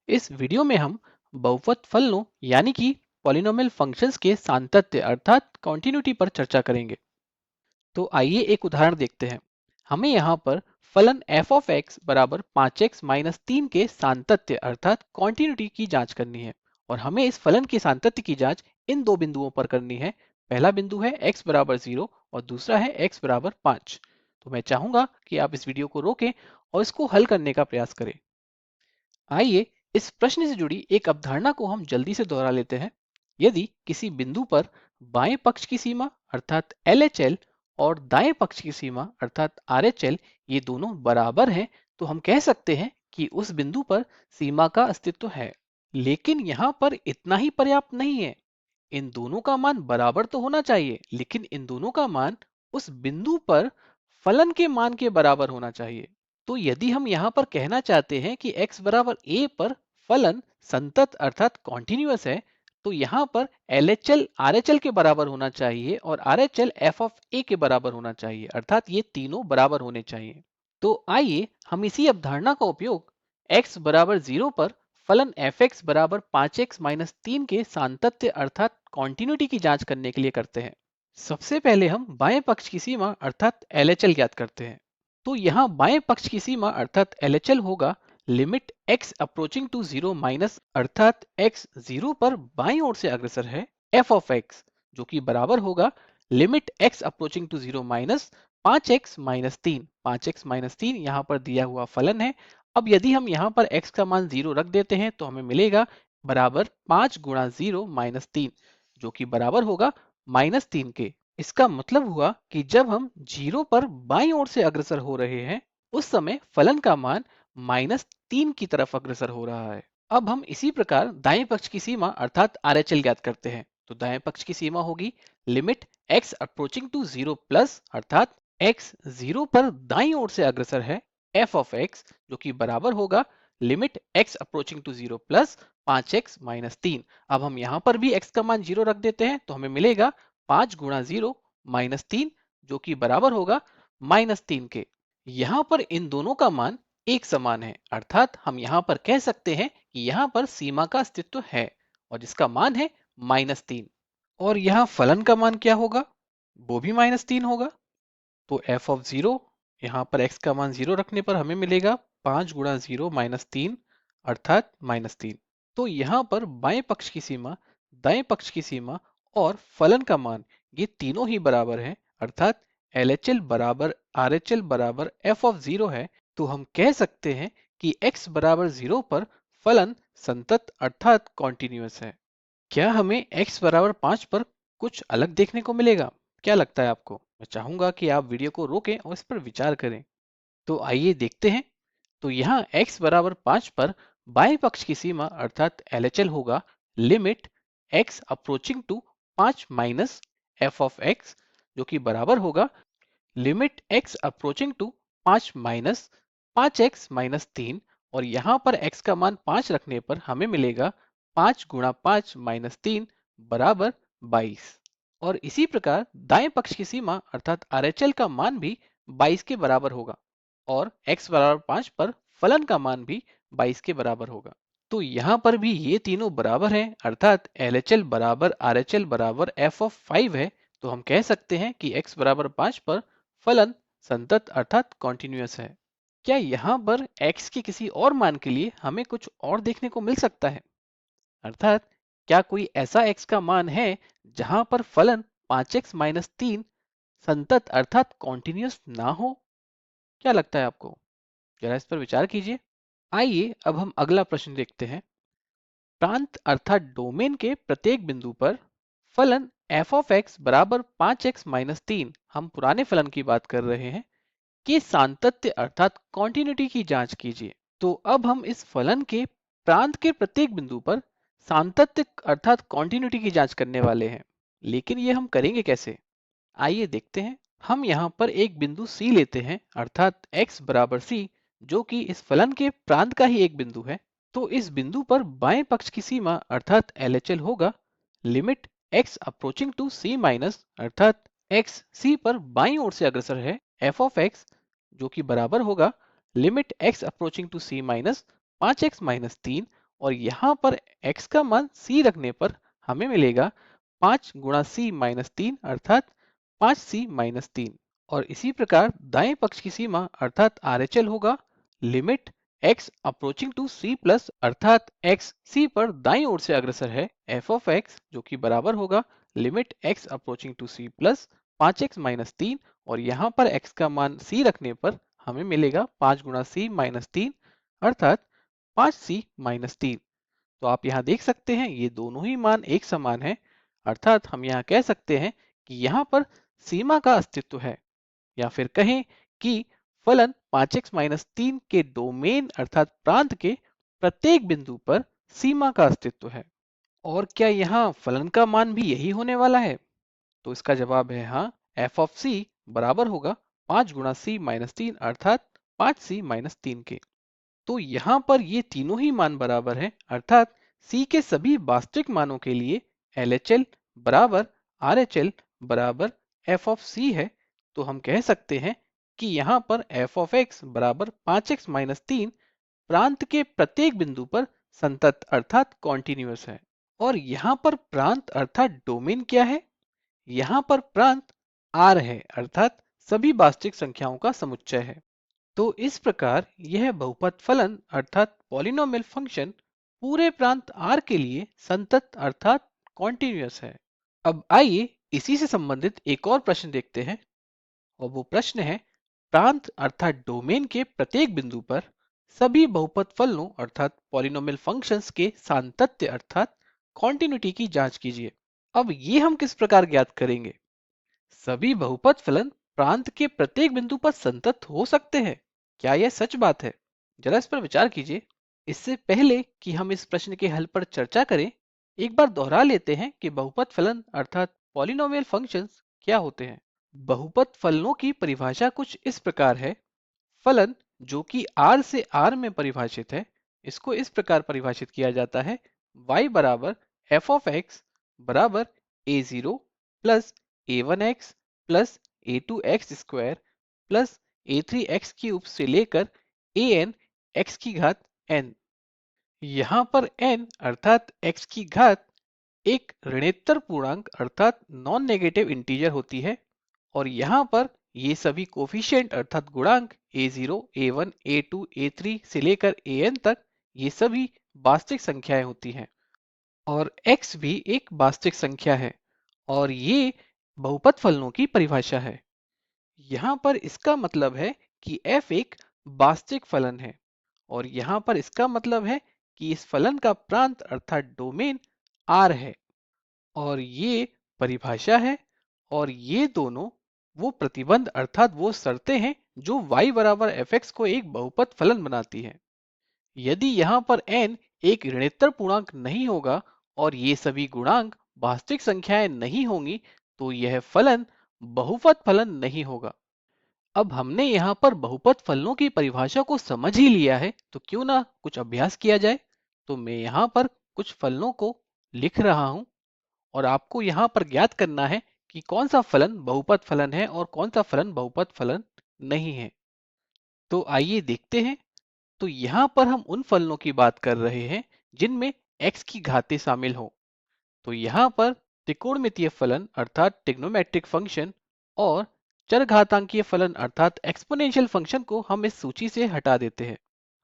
इस वीडियो में हम बहुपद फलनों यानी कि पॉलिनोमियल फंक्शंस के सातत्य अर्थात कॉन्टिन्यूटी पर चर्चा करेंगे। तो आइए एक उदाहरण देखते हैं। हमें यहाँ पर फलन f ऑफ x बराबर 5x माइनस 3 के सातत्य अर्थात कॉन्टिन्यूटी की जांच करनी है और हमें इस फलन के सातत्य की जांच इन दो बिंदुओं पर करनी है। पहला बिंदु है x बराबर 0 और दूसरा है x बराबर 5। तो मैं चाहूंगा कि आप इस वीडियो को रोकें और इसको हल करने का प्रयास करें। आइए इस प्रश्न से जुड़ी एक अवधारणा को हम जल्दी से दोहरा लेते हैं। यदि किसी बिंदु पर बाएं पक्ष की सीमा अर्थात LHL और दाएं पक्ष की सीमा अर्थात RHL ये दोनों बराबर हैं तो हम कह सकते हैं कि उस बिंदु पर सीमा का अस्तित्व है। लेकिन यहाँ पर इतना ही पर्याप्त नहीं है। इन दोनों का मान बराबर तो होना चाहिए, लेकिन इन दोनों का मान उस बिंदु पर फलन के मान के बराबर होना चाहिए। तो यदि हम यहाँ पर कहना चाहते हैं कि x बराबर a पर फलन संतत अर्थात कॉन्टिन्यूअस है, तो यहाँ पर LHL RHL के बराबर होना चाहिए और RHL f ऑफ a के बराबर होना चाहिए, अर्थात ये तीनों बराबर होने चाहिए। तो आइए हम इसी अवधारणा का उपयोग x बराबर 0 पर फलन fx बराबर 5x माइनस 3 के सातत्य अर्थात कॉन्टिन्यूटी की जांच करने के लिए करते हैं। सबसे पहले हम बाएं पक्ष की सीमा अर्थात LHL ज्ञात करते हैं। तो यहाँ बाएं पक्ष की सीमा अर्थात LHL होगा limit x approaching to 0 minus अर्थात x 0 पर बाईं ओर से अग्रसर है f ऑफ x जो कि बराबर होगा limit x approaching to 0 minus 5x minus 3। 5x minus 3 यहाँ पर दिया हुआ फलन है। अब यदि हम यहाँ पर x का मान 0 रख देते हैं तो हमें मिलेगा बराबर 5 गुणा 0 माइनस 3 जो कि बराबर होगा माइनस 3 के। इसका मतलब हुआ कि जब हम 0 पर बाईं ओर से अग्रसर हो रहे हैं उस समय फलन का मान माइनस 3 की तरफ अग्रसर हो रहा है। अब हम इसी प्रकार दाएं पक्ष की सीमा अर्थात RHL ज्ञात करते हैं। तो दाएं पक्ष की सीमा होगी limit x approaching to 0 plus अर्थात x 0 पर दाईं ओर से अग्रसर है f ऑफ x जो कि बराबर होगा limit x approaching to 0 plus 5x minus 3। अब हम यहाँ पर भी x का मान 0 रख देते हैं तो हमें मिलेगा 5 गुणा 0 माइनस 3 जो कि बराबर होगा माइनस 3 के। यहाँ पर इन दोनों का मान एक समान है, अर्थात हम यहाँ पर कह सकते हैं कि यहाँ पर सीमा का अस्तित्व है और जिसका मान है माइनस 3। और यहाँ फलन का मान क्या होगा, वो भी माइनस 3 होगा। तो f ऑफ 0 यहाँ पर x का मान 0 रखने पर हमें मिलेगा 5 गुणा 0 माइनस 3 अर्थात माइनस 3। तो यहाँ पर बाएं पक्ष की सीमा दाएं पक्ष की सीमा और फलन का मान ये तीनों ही बराबर हैं, अर्थात LHL बराबर RHL बराबर f ऑफ 0 है। तो हम कह सकते हैं कि x बराबर 0 पर फलन संतत अर्थात कॉन्टिन्यूअस है। क्या हमें x बराबर 5 पर कुछ अलग देखने को मिलेगा? क्या लगता है आपको? मैं चाहूंगा कि आप वीडियो को रोकें और इस पर विचार करें। तो आइए देखते हैं। तो यहाँ x बराबर 5 पर बाएं पक्ष की सीमा अर्थात LHL होगा limit x approaching to 5 minus f of x जो कि बराबर होगा limit x approaching to 5 minus 5x minus 3। और यहाँ पर x का मान 5 रखने पर हमें मिलेगा 5 गुणा 5 माइनस 3 बराबर 22। और इसी प्रकार दाएं पक्ष की सीमा अर्थात RHL का मान भी 22 के बराबर होगा और x बराबर 5 पर फलन का मान भी 22 के बराबर होगा। तो यहाँ पर भी ये तीनों बराबर हैं, अर्थात LHL बराबर RHL बराबर f ऑफ 5 है। तो हम कह सकते हैं कि x बराबर 5 पर फलन संतत अर्थात कॉन्टिन्यूअस है। क्या यहाँ पर x के किसी और मान के लिए हमें कुछ और देखने को मिल सकता है, अर्थात क्या कोई ऐसा x का मान है जहां पर फलन 5x माइनस 3 संतत अर्थात कॉन्टिन्यूअस ना हो? क्या लगता है आपको? जरा इस पर विचार कीजिए। आइए अब हम अगला प्रश्न देखते हैं। प्रांत अर्थात डोमेन के प्रत्येक बिंदु पर फलन f ऑफ x बराबर 5x माइनस 3, हम पुराने फलन की बात कर रहे हैं, कि सातत्य अर्थात कॉन्टिन्यूटी की जांच कीजिए। तो अब हम इस फलन के प्रांत के प्रत्येक बिंदु पर सातत्य अर्थात कॉन्टिन्यूटी की जांच करने वाले हैं। लेकिन ये हम करेंगे कैसे? आइए देखते हैं। हम यहाँ पर एक बिंदु C लेते हैं अर्थात x बराबर C जो कि इस फलन के प्रांत का ही एक बिंदु है। तो इस बिंदु पर बाएं पक्ष की सीमा अर्थात LHL होगा limit x approaching to C minus अर्थात x C पर बाईं ओर से अग्रसर है f ऑफ x जो कि बराबर होगा limit x approaching to C minus 5x minus 3। और यहाँ पर x का मान c रखने पर हमें मिलेगा 5 गुणा c माइनस 3 अर्थात 5c माइनस 3। और इसी प्रकार दाएं पक्ष की सीमा अर्थात RHL होगा limit x approaching to c plus अर्थात x c पर दाईं ओर से अग्रसर है f of x जो कि बराबर होगा limit x approaching to c plus 5x minus 3। और यहाँ पर x का मान c रखने पर हमें मिलेगा 5 गुणा c माइनस 3 अर्थात 5c माइनस 3। तो आप यहाँ देख सकते हैं ये दोनों ही मान एक समान है अर्थात हम यहाँ कह सकते हैं कि यहाँ पर सीमा का अस्तित्व है या फिर कहें कि फलन 5x माइनस 3 के डोमेन अर्थात प्रांत के प्रत्येक बिंदु पर सीमा का अस्तित्व है। और क्या यहाँ फलन का मान भी यही होने वाला है? तो इसका जवाब है हाँ, f of c बराबर होगा 5 गुणा c माइनस 3 अर्थात 5c माइनस 3 के। तो यहाँ पर ये तीनों ही मान बराबर हैं अर्थात c के सभी वास्तविक मानों के लिए LHL बराबर RHL बराबर f of c है। तो हम कह सकते हैं कि यहाँ पर f of x बराबर 5x माइनस 3 प्रांत के प्रत्येक बिंदु पर संतत अर्थात कॉन्टिन्यूअस है। और यहाँ पर प्रांत अर्थात डोमेन क्या है? यहाँ पर प्रांत R है अर्थात सभी वास्तविक संख्याओं का समुच्चय है। तो इस प्रकार यह बहुपद फलन अर्थात पॉलिनोमियल फंक्शन पूरे प्रांत R के लिए संतत अर्थात कॉन्टिन्यूअस है। अब आइए इसी से संबंधित एक और प्रश्न देखते हैं और वो प्रश्न है प्रांत अर्थात डोमेन के प्रत्येक बिंदु पर सभी बहुपद फलनों अर्थात पॉलिनोमियल फंक्शंस के सातत्य अर्थात कॉन्टिन्यूटी की जांच कीजिए। अब ये हम किस प्रकार ज्ञात करेंगे? सभी बहुपद फलन प्रांत के प्रत्येक बिंदु पर संतत हो सकते हैं, क्या यह सच बात है? जरा इस पर विचार कीजिए। इससे पहले कि हम इस प्रश्न के हल पर चर्चा करें, एक बार दोहरा लेते हैं कि बहुपद फलन अर्थात पॉलिनोमियल फंक्शंस क्या होते हैं। बहुपद फलनों की परिभाषा कुछ इस प्रकार है। फलन जो कि R से R में परिभाषित है, इसको इस प्रकार परिभाषित किया जाता है y बराबर f of x बराबर a0 plus a1x plus a2x square plus a3x cube से लेकर an x की घात n। यहाँ पर n अर्थात x की घात एक ऋणोत्तर पूर्णांक अर्थात नॉन नेगेटिव इंटीजर होती है और यहाँ पर ये सभी कोफिशिएंट अर्थात गुणांक a0, a1, a2, a3 से लेकर an तक ये सभी वास्तविक संख्याएं होती हैं और x भी एक वास्तविक संख्या है और ये बहुपद फलनों की परिभाषा है। यहाँ पर इसका मतलब है कि f एक वास्तविक फलन है और यहाँ पर इसका मतलब है कि इस फलन का प्रांत अर्थात डोमेन R है और ये परिभाषा है और ये दोनों वो प्रतिबंध अर्थात वो शर्तें हैं जो y बराबर fx को एक बहुपद फलन बनाती हैं। यदि यहाँ पर n एक ऋणोत्तर पूर्णांक नहीं होगा और ये सभी गुणांक वास्तविक संख्याएं नहीं होंगी तो यह फलन बहुपद फलन नहीं होगा। अब हमने यहाँ पर बहुपद फलनों की परिभाषा को समझ ही लिया है तो क्यों ना कुछ अभ्यास किया जाए। तो मैं यहाँ पर कुछ फलनों को लिख रहा हूँ और आपको यहाँ पर ज्ञात करना है कि कौन सा फलन बहुपद फलन है और कौन सा फलन बहुपद फलन नहीं है। तो आइए देखते हैं। तो यहाँ पर हम उन फलनों की बात कर रहे हैं जिनमें x की घातें शामिल हो। तो यहाँ पर त्रिकोणमितीय फलन अर्थात ट्रिग्नोमेट्रिक फंक्शन और चरघातांकीय फलन अर्थात एक्सपोनेंशियल फंक्शन को हम इस सूची से हटा देते हैं।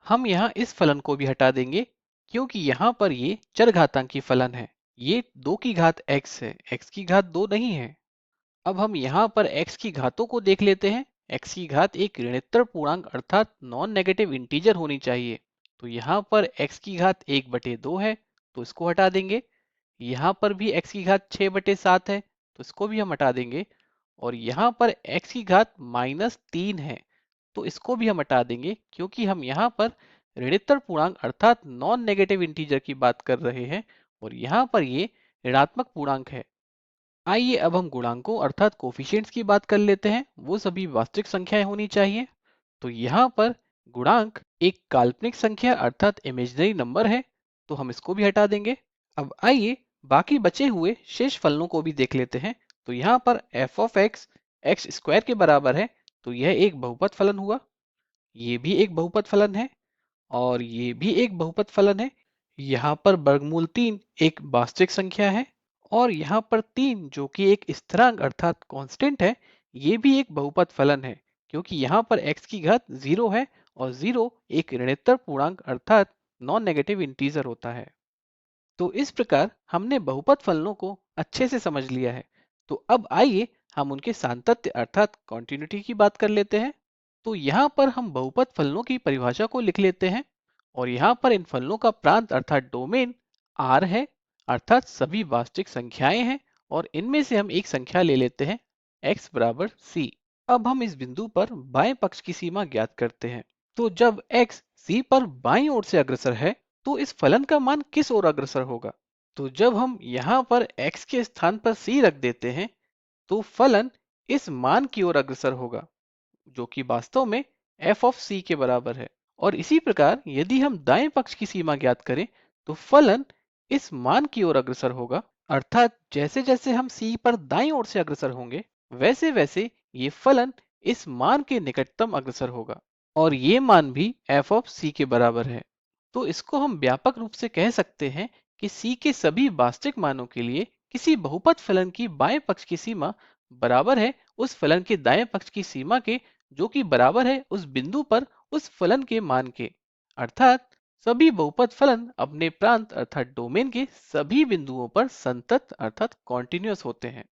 हम यहाँ इस फलन को भी हटा देंगे क्योंकि यहाँ पर ये चरघातांकी फलन है। ये 2 की घात x है, x की घात 2 नहीं है। अब हम यहाँ पर x की घातों को देख लेते हैं। x की घात एक ऋणोत्तर पूर्णांक अर्थात नॉन नेगेटिव इंटीजर होनी चाहिए। तो यहाँ पर x की घात 1/2 है तो इसको हटा देंगे। यहाँ पर भी x की घात 6/7 है तो इसको भी हम हटा देंगे और यहाँ पर x की घात -3 है तो इसको भी हम हटा देंगे क्योंकि हम यहाँ पर ऋणोत्तर पूर्णांक अर्थात नॉन नेगेटिव इंटीजर की बात कर रहे हैं और यहाँ पर ये ऋणात्मक पूर्णांक है। आइए अब हम गुणांकों अर्थात कोफिशिएंट्स की बात कर लेते हैं। वो सभी वास्तविक संख्याएं होनी चाहिए। तो यहाँ पर गुणांक एक काल्पनिक संख्या अर्थात इमेजिनरी नंबर है तो हम इसको भी हटा देंगे। अब आइए बाकी बचे हुए शेष फलनों को भी देख लेते हैं। तो यहाँ पर f of x x square के बराबर है तो यह एक बहुपद फलन हुआ। ये भी एक बहुपद फलन है और ये भी एक बहुपद फलन है। यहाँ पर वर्गमूल 3 एक वास्तविक संख्या है और यहाँ पर 3 जो कि एक स्थिरांक अर्थात कांस्टेंट है, ये भी एक बहुपद फलन है क्योंकि यहाँ पर x की घात 0 है और 0 एक ऋणात्मक पूर्णांक अर्थात नॉन नेगेटिव इंटीजर होता है। तो इस प्रकार हमने बहुपद फलनों को अच्छे से समझ लिया है। तो अब आइए हम उनके सातत्य अर्थात कॉन्टिन्यूटी की बात कर लेते हैं। तो यहाँ पर हम बहुपद फलनों की परिभाषा को लिख लेते हैं और यहाँ पर इन फलनों का प्रांत अर्थात डोमेन R है, अर्थात सभी वास्तविक संख्याएं हैं और इनमें से हम एक संख्या ले लेते हैं x बराबर c। अब हम इस बिंदु पर बाएं पक्ष की सीमा ज्ञात करते हैं। तो जब x c पर बाईं ओर से अग्रसर है तो इस फलन का मान किस ओर अग्रसर होगा? तो जब हम यहाँ पर x के स्थान पर c रख देते हैं तो फलन इस मान की ओर अग्रसर होगा जो कि वास्तव में f ऑफ c के बराबर है। और इसी प्रकार यदि हम दाएं पक्ष की सीमा ज्ञात करें तो फलन इस मान की ओर अग्रसर होगा, अर्थात जैसे जैसे हम c पर दाईं ओर से अग्रसर होंगे वैसे वैसे ये फलन इस मान के निकटतम अग्रसर होगा और ये मान भी f ऑफ c के बराबर है। तो इसको हम व्यापक रूप से कह सकते हैं कि c के सभी वास्तविक मानों के लिए किसी बहुपद फलन की बाएं पक्ष की सीमा बराबर है उस फलन के दाएं पक्ष की सीमा के, जो कि बराबर है उस बिंदु पर उस फलन के मान के। अर्थात सभी बहुपद फलन अपने प्रांत अर्थात डोमेन के सभी बिंदुओं पर संतत अर्थात कॉन्टिन्यूअस होते हैं।